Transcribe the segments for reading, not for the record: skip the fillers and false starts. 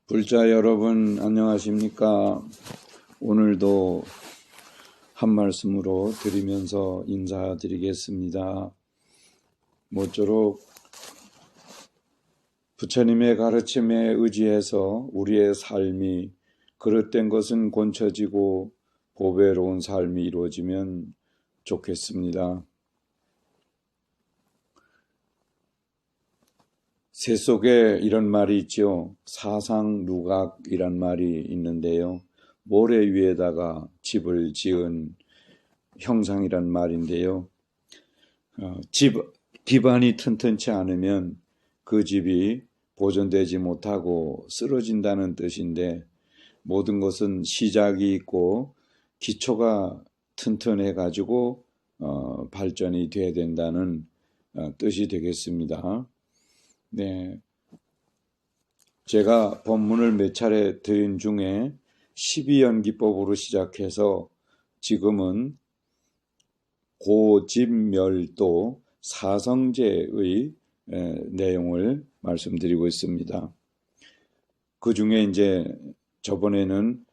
불자 여러분 안녕하십니까? 오늘도 한 말씀으로 드리면서 인사드리겠습니다. 모쪼록 부처님의 가르침에 의지해서 우리의 삶이 그릇된 것은 곤처지고 보배로운 삶이 이루어지면 좋겠습니다. 새 속에 이런 말이 있죠. 사상누각이란 말이 있는데요. 모래 위에다가 집을 지은 형상이란 말인데요. 집 기반이 튼튼치 않으면 그 집이 보존되지 못하고 쓰러진다는 뜻인데, 모든 것은 시작이 있고 기초가 튼튼해 가지고 발전이 돼야 된다는 뜻이 되겠습니다. 네, 제가 법문을 몇 차례 드린 중에 12연기법으로 시작해서 지금은 고집멸도 사성제의 내용을 말씀드리고 있습니다. 그 중에 이제 저번에는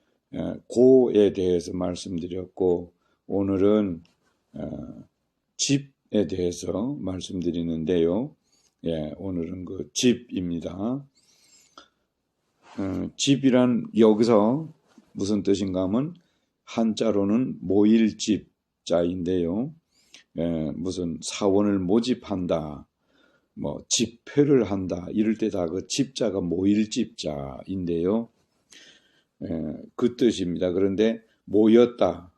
고에 대해서 말씀드렸고, 오늘은 집에 대해서 말씀드리는데요. 오늘은 그 집입니다. 집이란 여기서 무슨 뜻인가 하면 한자로는 모일집자인데요. 무슨 사원을 모집한다, 뭐 집회를 한다 이럴 때 다 그 집자가 모일집자인데요. 그 뜻입니다. 그런데 모였다,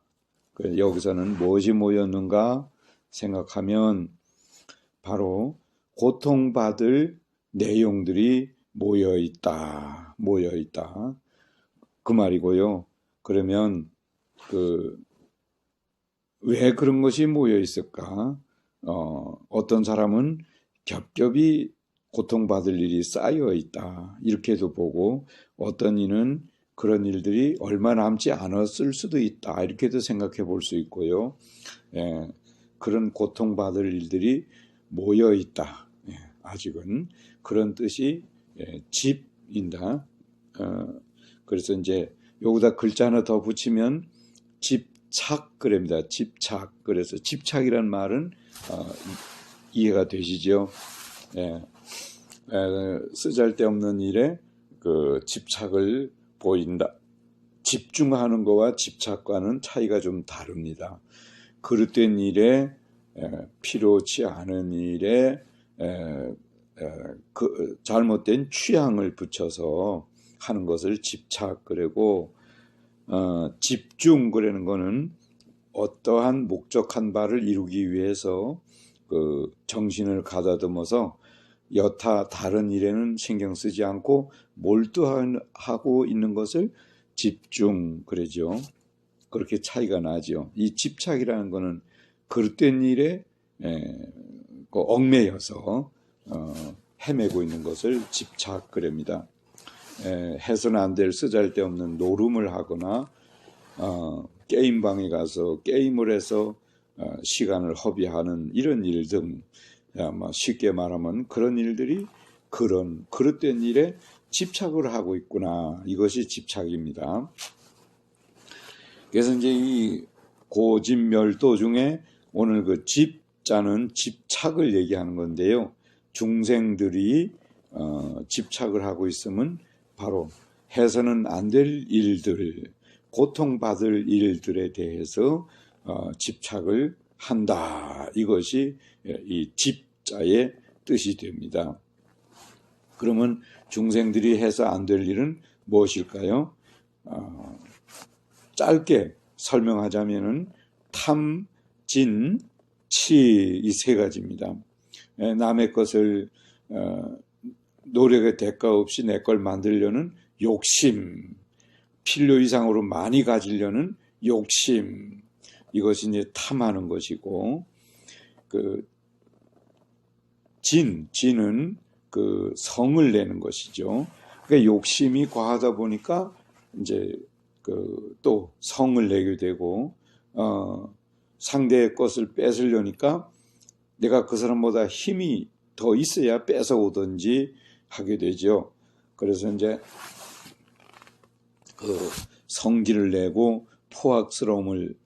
여기서는 무엇이 모였는가 생각하면 바로 고통받을 내용들이 모여있다. 그 말이고요. 그러면 왜 그런 것이 모여있을까? 어떤 사람은 겹겹이 고통받을 일이 쌓여있다. 이렇게도 보고, 어떤 이는 그런 일들이 얼마 남지 않았을 수도 있다. 이렇게도 생각해 볼 수 있고요. 그런 고통받을 일들이 모여있다. 아직은 그런 뜻이 집인다. 그래서 이제 여기다 글자 하나 더 붙이면 집착 그럽니다. 집착. 그래서 집착이란 말은 이해가 되시죠? 쓰잘데없는 일에 그 집착을 보인다. 집중하는 거와 집착과는 차이가 좀 다릅니다. 그릇된 일에 필요치 않은 일에 그 잘못된 취향을 붙여서 하는 것을 집착 그러고, 집중 그러는 거는 어떠한 목적한 바를 이루기 위해서 그 정신을 가다듬어서 여타 다른 일에는 신경 쓰지 않고 몰두하고 있는 것을 집중 그러죠. 그렇게 차이가 나죠. 이 집착이라는 거는 그릇된 일에 얽매여서 헤매고 있는 것을 집착 그럽니다. 해서는 안 될 쓰잘데없는 노름을 하거나 게임방에 가서 게임을 해서 시간을 허비하는 이런 일 등, 쉽게 말하면 그런 일들이 그런 그릇된 일에 집착을 하고 있구나. 이것이 집착입니다. 그래서 이제 이 고집멸도 중에 오늘 그 집자는 집착을 얘기하는 건데요. 중생들이 집착을 하고 있으면 바로 해서는 안 될 일들, 고통받을 일들에 대해서 집착을 한다. 이것이 이 집자의 뜻이 됩니다. 그러면 중생들이 해서 안 될 일은 무엇일까요? 짧게 설명하자면은 탐, 진, 치 이 세 가지입니다. 남의 것을 노력의 대가 없이 내 걸 만들려는 욕심, 필요 이상으로 많이 가지려는 욕심, 이것이 이제 탐하는 것이고, 그 진은 그 성을 내는 것이죠. 그러니까 욕심이 과하다 보니까 이제 또 성을 내게 되고, 상대의 것을 뺏으려니까 내가 그 사람보다 힘이 더 있어야 뺏어오든지 하게 되죠. 그래서 이제 그 성질을 내고 포악스러움을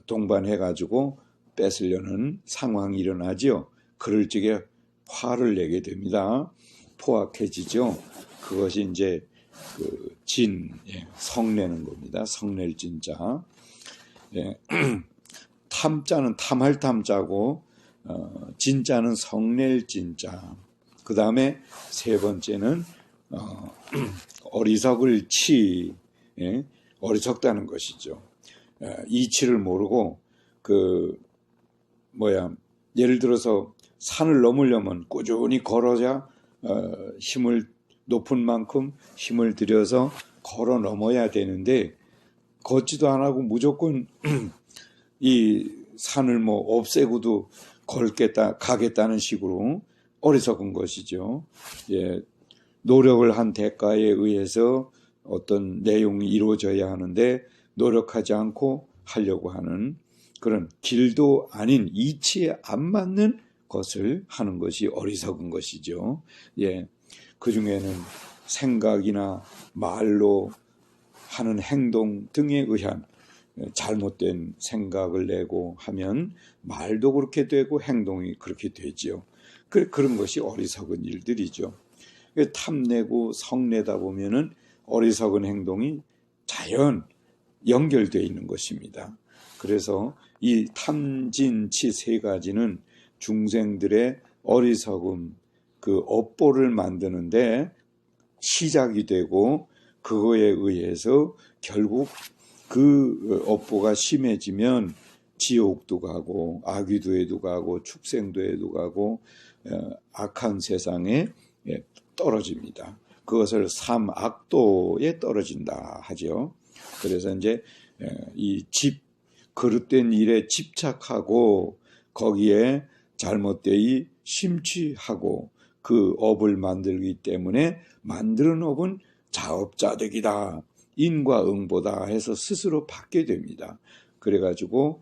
동반해가지고 뺏으려는 상황이 일어나지요. 그럴 적에 화를 내게 됩니다. 포악해지죠. 그것이 이제 그 성내는 겁니다. 성낼 진짜. 예. 탐자는 탐할 탐자고 진짜는 성낼 진짜. 그 다음에 세 번째는 어리석을 치, 예? 어리석다는 것이죠. 이치를 모르고 예를 들어서 산을 넘으려면 꾸준히 걸어야 높은 만큼 힘을 들여서 걸어 넘어야 되는데 걷지도 안 하고 무조건 이 산을 없애고도 가겠다는 식으로 어리석은 것이죠. 예, 노력을 한 대가에 의해서 어떤 내용이 이루어져야 하는데 노력하지 않고 하려고 하는 그런 길도 아닌 이치에 안 맞는 것을 하는 것이 어리석은 것이죠. 예, 그 중에는 생각이나 말로 하는 행동 등에 의한 잘못된 생각을 내고 하면 말도 그렇게 되고 행동이 그렇게 되지요. 그런 것이 어리석은 일들이죠. 탐내고 성내다 보면은 어리석은 행동이 자연 연결되어 있는 것입니다. 그래서 이 탐진치 세 가지는 중생들의 어리석음, 그 업보를 만드는데 시작이 되고 그거에 의해서 결국 그 업보가 심해지면 지옥도 가고 아귀도에도 가고 축생도에도 가고 악한 세상에 떨어집니다. 그것을 삼악도에 떨어진다 하죠. 그래서 이제 이 그릇된 일에 집착하고 거기에 잘못되이 심취하고 그 업을 만들기 때문에 만드는 업은 자업자득이다. 인과 응보다 해서 스스로 받게 됩니다. 그래가지고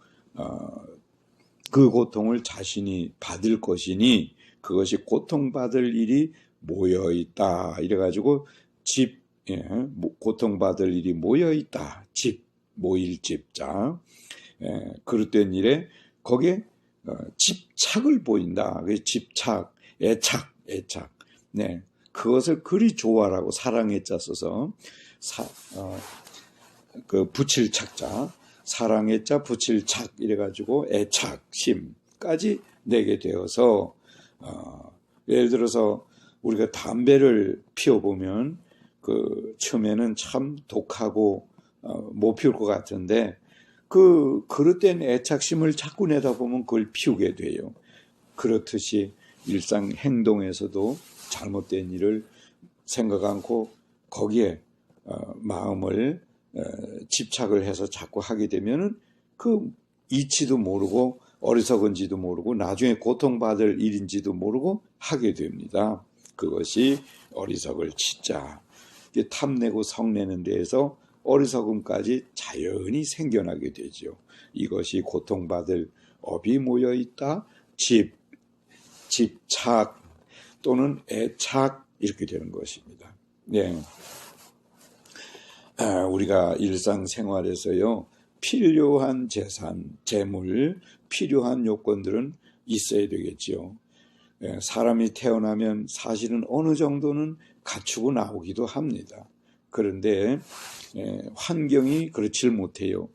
그 고통을 자신이 받을 것이니 그것이 고통받을 일이 모여있다. 이래가지고 고통받을 일이 모여있다. 모일 집자. 그릇된 일에 거기에 집착을 보인다. 집착, 애착. 네, 그것을 그리 좋아라고 사랑에 짜서서 붙일 착자, 사랑에 짜 붙일 착 이래가지고 애착심까지 내게 되어서 예를 들어서 우리가 담배를 피워보면 처음에는 참 독하고 못 피울 것 같은데 그 그릇된 애착심을 자꾸 내다 보면 그걸 피우게 돼요. 그렇듯이 일상 행동에서도 잘못된 일을 생각 않고 거기에 마음을 집착을 해서 자꾸 하게 되면은 그 이치도 모르고 어리석은지도 모르고 나중에 고통받을 일인지도 모르고 하게 됩니다. 그것이 어리석을 치자. 탐내고 성내는 데에서 어리석음까지 자연히 생겨나게 되죠. 이것이 고통받을 업이 모여있다. 집착 또는 애착 이렇게 되는 것입니다. 네. 우리가 일상생활에서요. 필요한 재산, 재물, 필요한 요건들은 있어야 되겠죠. 사람이 태어나면 사실은 어느 정도는 갖추고 나오기도 합니다. 그런데 환경이 그렇지를 못해요.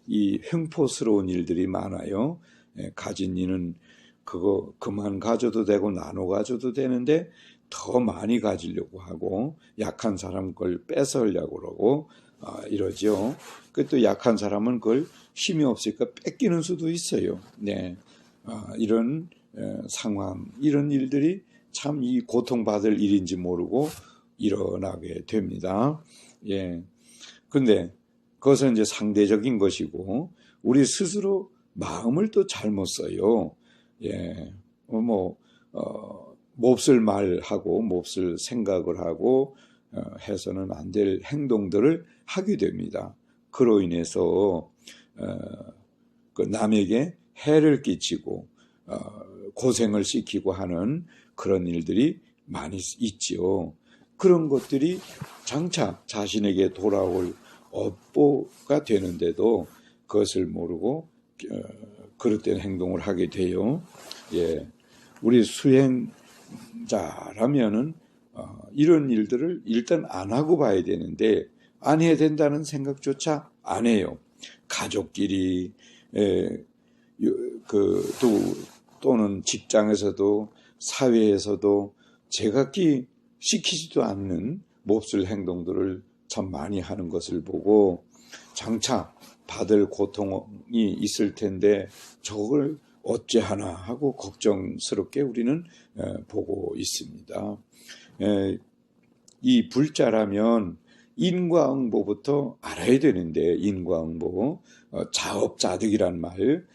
이 횡포스러운 일들이 많아요. 가진 이는 그거 그만 가져도 되고 나눠 가져도 되는데 더 많이 가지려고 하고 약한 사람 걸 뺏으려고 그러고 이러죠. 또 약한 사람은 그걸 힘이 없으니까 뺏기는 수도 있어요. 네, 이런 상황, 이런 일들이 참 이 고통받을 일인지 모르고 일어나게 됩니다. 예. 근데 그것은 이제 상대적인 것이고 우리 스스로 마음을 또 잘못 써요. 예. 몹쓸 말하고 몹쓸 생각을 하고 해서는 안 될 행동들을 하게 됩니다. 그로 인해서 남에게 해를 끼치고 고생을 시키고 하는 그런 일들이 많이 있지요. 그런 것들이 장차 자신에게 돌아올 업보가 되는데도 그것을 모르고 그릇된 행동을 하게 돼요. 예, 우리 수행자라면은 이런 일들을 일단 안 하고 봐야 되는데 안 해야 된다는 생각조차 안 해요. 가족끼리 또는 직장에서도 사회에서도 제각기 시키지도 않는 몹쓸 행동들을 참 많이 하는 것을 보고 장차 받을 고통이 있을 텐데 저걸 어찌하나 하고 걱정스럽게 우리는 보고 있습니다. 이 불자라면 인과응보부터 알아야 되는데 인과응보, 자업자득이란 말,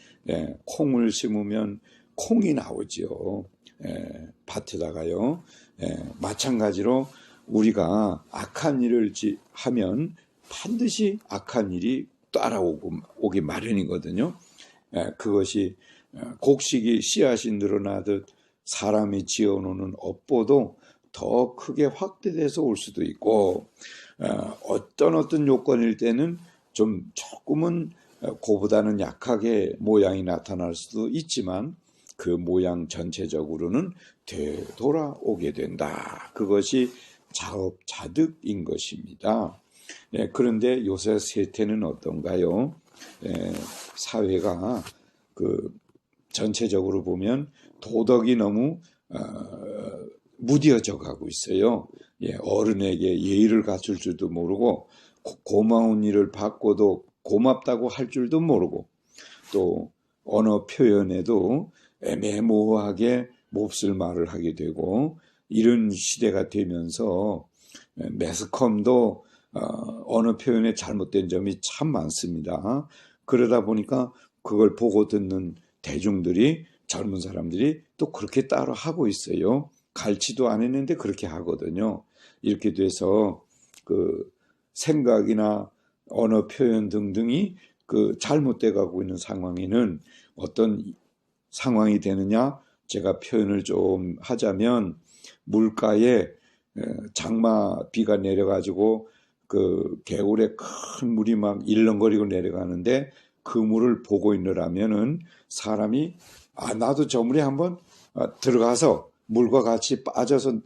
콩을 심으면 콩이 나오죠. 밭에다가요. 마찬가지로 우리가 악한 일을 하면 반드시 악한 일이 따라오기 마련이거든요. 그것이 곡식이 씨앗이 늘어나듯 사람이 지어놓는 업보도 더 크게 확대돼서 올 수도 있고 어떤 요건일 때는 조금은 그보다는 약하게 모양이 나타날 수도 있지만 그 모양 전체적으로는 되돌아오게 된다. 그것이 자업자득인 것입니다. 그런데 요새 세태는 어떤가요? 사회가 전체적으로 보면 도덕이 너무 무뎌져 가고 있어요. 어른에게 예의를 갖출 줄도 모르고 고마운 일을 받고도 고맙다고 할 줄도 모르고 또 언어 표현에도 애매모호하게 몹쓸 말을 하게 되고 이런 시대가 되면서 매스컴도 언어 표현에 잘못된 점이 참 많습니다. 그러다 보니까 그걸 보고 듣는 대중들이 젊은 사람들이 또 그렇게 따로 하고 있어요. 갈치도 안 했는데 그렇게 하거든요. 이렇게 돼서 생각이나 언어 표현 등등이 잘못돼 가고 있는 상황에는 어떤 상황이 되느냐? 제가 표현을 좀 하자면 물가에 장마비가 내려가지고 개울에 큰 물이 막 일렁거리고 내려가는데 그 물을 보고 있느라면은 사람이 나도 저 물에 한번 들어가서 물과 같이 빠져서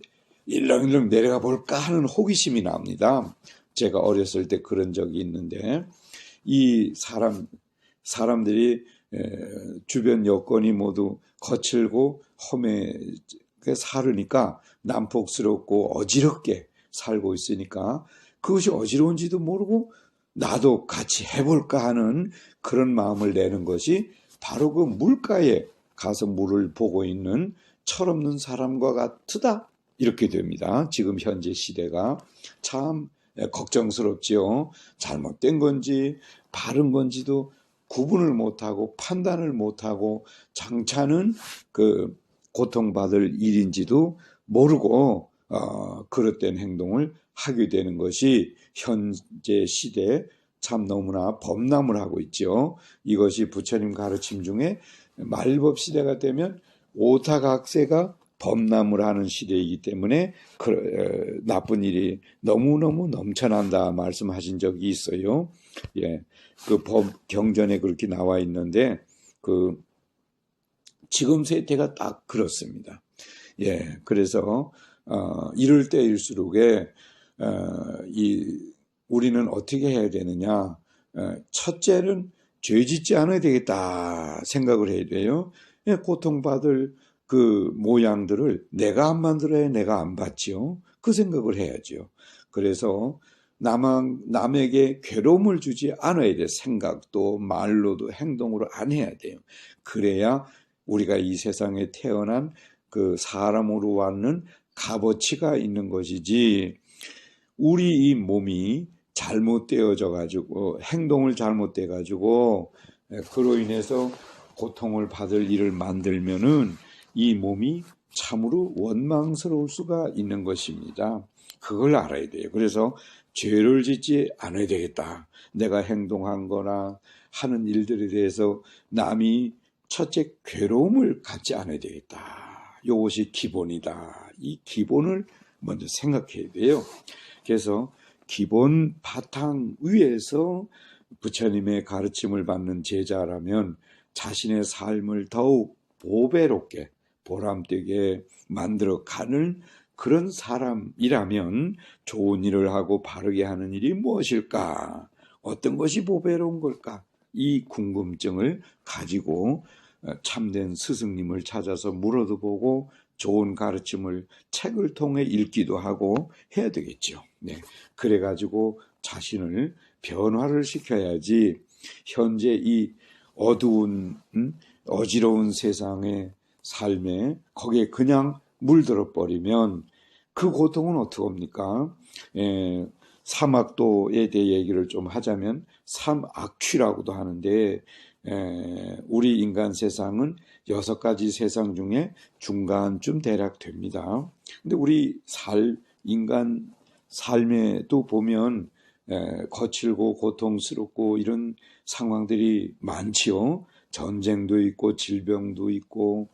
일렁일렁 내려가 볼까 하는 호기심이 납니다. 제가 어렸을 때 그런 적이 있는데 이 사람들이 주변 여건이 모두 거칠고 험하게 살으니까 난폭스럽고 어지럽게 살고 있으니까 그것이 어지러운지도 모르고 나도 같이 해볼까 하는 그런 마음을 내는 것이 바로 그 물가에 가서 물을 보고 있는 철없는 사람과 같으다 이렇게 됩니다. 지금 현재 시대가 참 걱정스럽지요. 잘못된 건지 바른 건지도 구분을 못하고 판단을 못하고 장차는 고통받을 일인지도 모르고 그릇된 행동을 하게 되는 것이 현재 시대에 참 너무나 범람을 하고 있죠. 이것이 부처님 가르침 중에 말법 시대가 되면 오타각세가 범람을 하는 시대이기 때문에 나쁜 일이 너무너무 넘쳐난다 말씀하신 적이 있어요. 경전에 그렇게 나와 있는데 지금 세태가 딱 그렇습니다. 그래서 이럴 때일수록에 우리는 어떻게 해야 되느냐? 첫째는 죄 짓지 않아야 되겠다 생각을 해야 돼요. 고통받을 그 모양들을 내가 안 만들어야 내가 안 받지요. 그 생각을 해야죠. 그래서 남에게 괴로움을 주지 않아야 돼. 생각도 말로도 행동으로 안 해야 돼요. 그래야 우리가 이 세상에 태어난 그 사람으로 왔는 값어치가 있는 것이지 우리 이 몸이 잘못되어져 가지고 행동을 잘못돼 가지고 그로 인해서 고통을 받을 일을 만들면은 이 몸이 참으로 원망스러울 수가 있는 것입니다. 그걸 알아야 돼요. 그래서 죄를 짓지 않아야 되겠다. 내가 행동한 거나 하는 일들에 대해서 남이 첫째 괴로움을 갖지 않아야 되겠다. 이것이 기본이다. 이 기본을 먼저 생각해야 돼요. 그래서 기본 바탕 위에서 부처님의 가르침을 받는 제자라면 자신의 삶을 더욱 보배롭게 보람되게 만들어가는 그런 사람이라면 좋은 일을 하고 바르게 하는 일이 무엇일까? 어떤 것이 보배로운 걸까? 이 궁금증을 가지고 참된 스승님을 찾아서 물어도 보고 좋은 가르침을 책을 통해 읽기도 하고 해야 되겠죠. 네. 그래가지고 자신을 변화를 시켜야지 현재 이 어두운 어지러운 세상의 삶에 거기에 그냥 물들어 버리면 그 고통은 어떡합니까? 삼악도에 대해 얘기를 좀 하자면 삼악취라고도 하는데 우리 인간 세상은 6가지 세상 중에 중간쯤 대략 됩니다. 근데 우리 인간 삶에도 보면 거칠고 고통스럽고 이런 상황들이 많지요. 전쟁도 있고 질병도 있고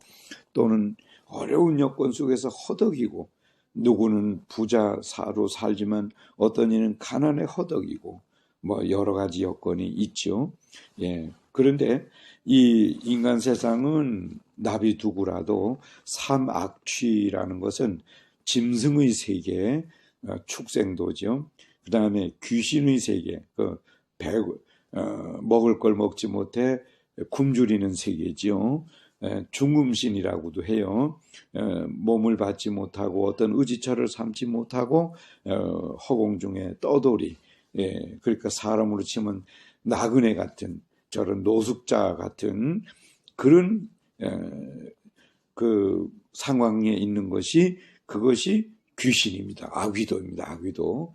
또는 어려운 여건 속에서 허덕이고 누구는 부자사로 살지만 어떤 이는 가난에 허덕이고 뭐 여러 가지 여건이 있죠. 예. 그런데 이 인간 세상은 나비두고라도 삼악취라는 것은 짐승의 세계, 축생도죠. 그 다음에 귀신의 세계, 먹을 걸 먹지 못해 굶주리는 세계지요. 중음신이라고도 해요. 몸을 받지 못하고 어떤 의지처를 삼지 못하고 허공 중에 떠돌이, 그러니까 사람으로 치면 나그네 같은 저런 노숙자 같은 그런 그 상황에 있는 것이 그것이 귀신입니다. 아귀도입니다. 아귀도.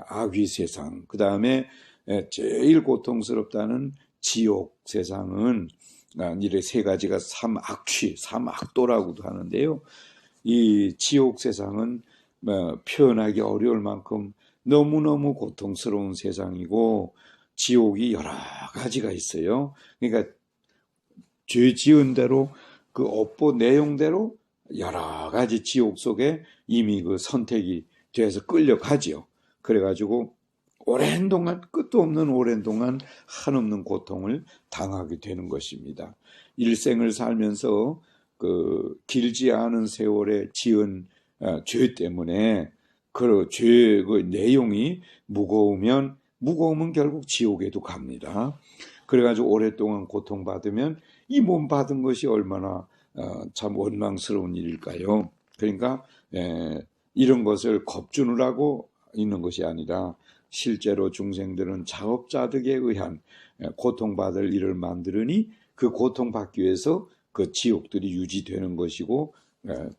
아귀 세상. 그 다음에 제일 고통스럽다는 지옥 세상은 이래 3가지가 삼악취, 삼악도라고도 하는데요. 이 지옥 세상은 표현하기 어려울 만큼 너무너무 고통스러운 세상이고 지옥이 여러 가지가 있어요. 그러니까 죄 지은 대로 그 업보 내용대로 여러 가지 지옥 속에 이미 그 선택이 돼서 끌려가지요. 그래가지고 오랜 동안 끝도 없는 오랜 동안 한없는 고통을 당하게 되는 것입니다. 일생을 살면서 그 길지 않은 세월에 지은 죄 때문에 그 죄의 내용이 무거우면 결국 지옥에도 갑니다. 그래가지고 오랫동안 고통받으면 이 몸 받은 것이 얼마나 참 원망스러운 일일까요? 그러니까 이런 것을 겁주느라고 있는 것이 아니라 실제로 중생들은 자업자득에 의한 고통받을 일을 만들으니 그 고통받기 위해서 그 지옥들이 유지되는 것이고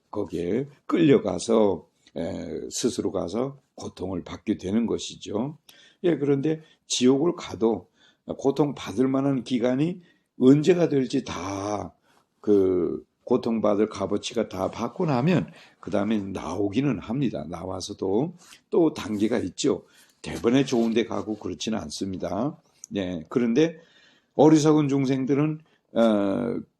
거기에 끌려가서 스스로 가서 고통을 받게 되는 것이죠. 그런데 지옥을 가도 고통받을 만한 기간이 언제가 될지 다 그 고통받을 값어치가 다 받고 나면 그 다음에 나오기는 합니다. 나와서도 또 단계가 있죠. 대번에 좋은 데 가고 그렇지는 않습니다. 그런데 어리석은 중생들은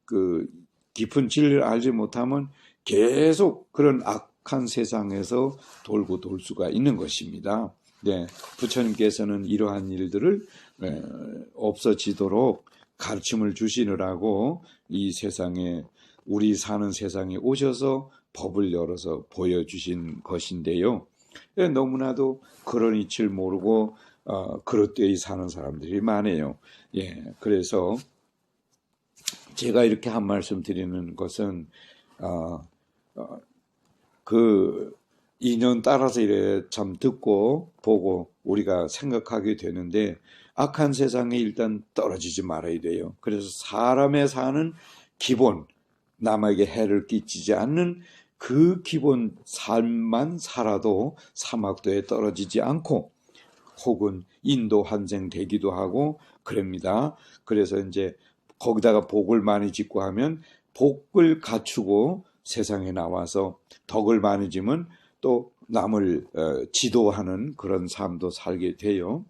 그 깊은 진리를 알지 못하면 계속 그런 악한 세상에서 돌고 돌 수가 있는 것입니다. 부처님께서는 이러한 일들을 없어지도록 가르침을 주시느라고 이 세상에 우리 사는 세상에 오셔서 법을 열어서 보여주신 것인데요. 너무나도 그런 이치를 모르고 그릇되이 사는 사람들이 많아요. 그래서 제가 이렇게 한 말씀 드리는 것은 그 인연 따라서 이래 참 듣고 보고 우리가 생각하게 되는데 악한 세상에 일단 떨어지지 말아야 돼요. 그래서 사람의 사는 기본, 남에게 해를 끼치지 않는 그 기본 삶만 살아도 사막도에 떨어지지 않고 혹은 인도 환생 되기도 하고 그럽니다. 그래서 이제 거기다가 복을 많이 짓고 하면 복을 갖추고 세상에 나와서 덕을 많이 지면 또 남을 지도하는 그런 삶도 살게 돼요.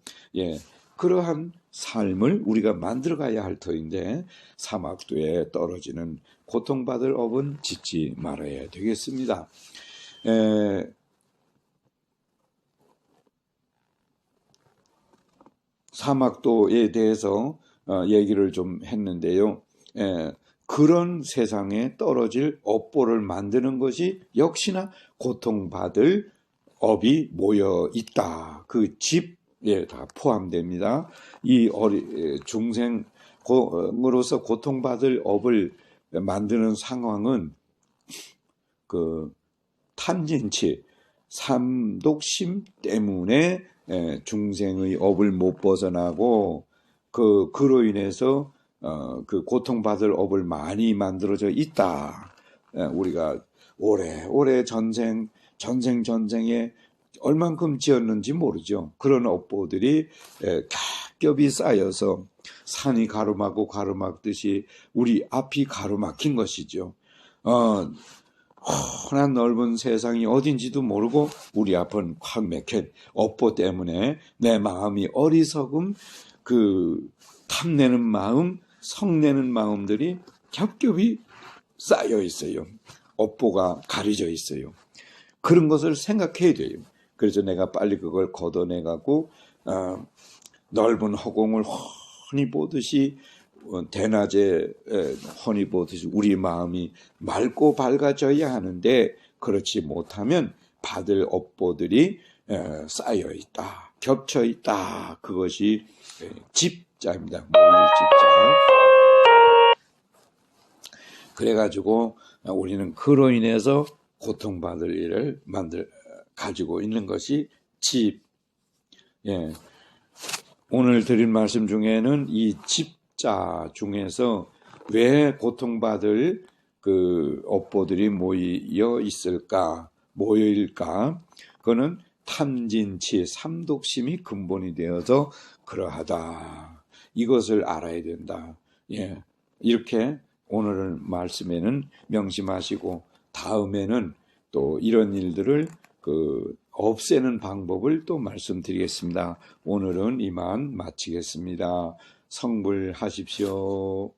그러한 삶을 우리가 만들어가야 할 터인데 사막도에 떨어지는 고통받을 업은 짓지 말아야 되겠습니다. 사막도에 대해서 얘기를 좀 했는데요. 그런 세상에 떨어질 업보를 만드는 것이 역시나 고통받을 업이 모여 있다. 그 집에 다 포함됩니다. 이 중생으로서 고통받을 업을 만드는 상황은 그 탐진치, 삼독심 때문에 중생의 업을 못 벗어나고 그로 인해서 그 고통받을 업을 많이 만들어져 있다. 우리가 오래 전생에 얼만큼 지었는지 모르죠. 그런 업보들이 겹겹이 쌓여서 산이 가로막듯이 우리 앞이 가로막힌 것이죠. 훤한 넓은 세상이 어딘지도 모르고 우리 앞은 확 막힌 업보 때문에 내 마음이 어리석음, 그 탐내는 마음, 성내는 마음들이 겹겹이 쌓여 있어요. 업보가 가려져 있어요. 그런 것을 생각해야 돼요. 그래서 내가 빨리 그걸 걷어내가고 넓은 허공을 훤히 보듯이 대낮에 훤히 보듯이 우리 마음이 맑고 밝아져야 하는데 그렇지 못하면 받을 업보들이 쌓여 있다, 겹쳐 있다. 그것이 집자입니다. 모일 집자. 그래가지고 우리는 그로 인해서 고통받을 일을 가지고 있는 것이 집. 오늘 드린 말씀 중에는 이 집자 중에서 왜 고통받을 그 업보들이 모여 있을까, 모여일까? 그거는 탐진치, 삼독심이 근본이 되어서 그러하다. 이것을 알아야 된다. 이렇게 오늘 말씀에는 명심하시고 다음에는 또 이런 일들을 없애는 방법을 또 말씀드리겠습니다. 오늘은 이만 마치겠습니다. 성불하십시오.